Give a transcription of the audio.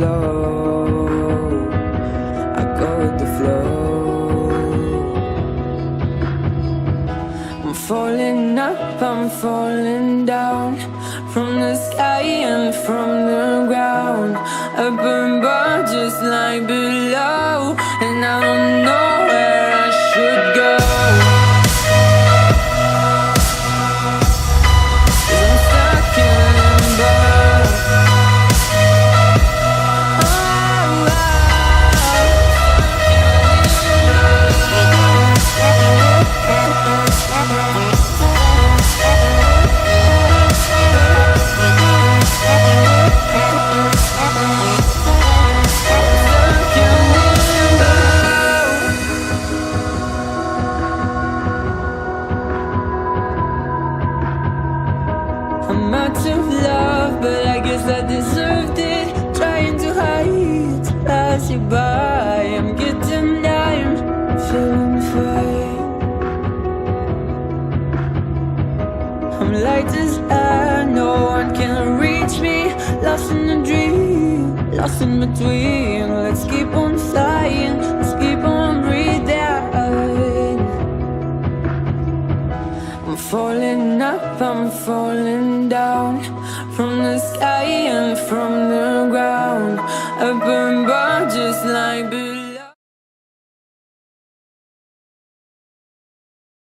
flow. I go with the flow. I'm falling up, I'm falling down, from the sky and from the ground. Up above just like below, and I don't know where I should go. I'm out of love, but I guess I deserved it. Trying to hide, to pass you by. I'm getting down, feeling fine. I'm light as air, no one can reach me. Lost in a dream, lost in between. Let's keep on flying, let's keep on breathing. I'm falling up, I'm falling down, from the sky and from the ground. Up above just like